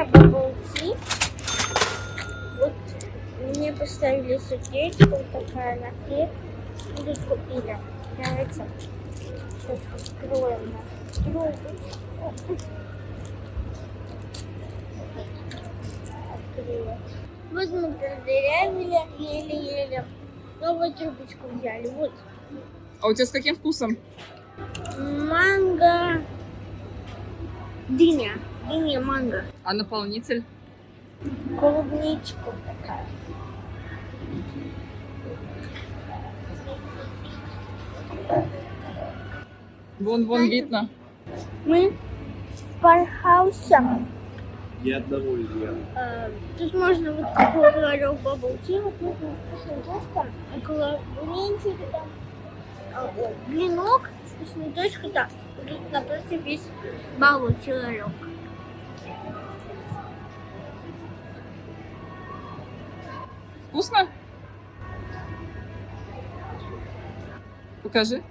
меня бабл-ти. Вот мне поставили сердечко, вот такая на хлеб. И тут купили. Давайте сейчас откроем нашу трубочку. Открыла. Вот мы продырявили еле-еле. Новую трубочку взяли. Вот. А у тебя с каким вкусом? Манго. Дыня. Дыня манго. А наполнитель? Клубничка такая. Вон видно. Мы в пархаусе. Ни одного из я. Тут можно вот такой ларек бабл-ти, вот можно вкусный там, клубничек там, блинок, вкусный точка там. Тут напротив есть бабл-ти ларек. Вкусно? Покажи.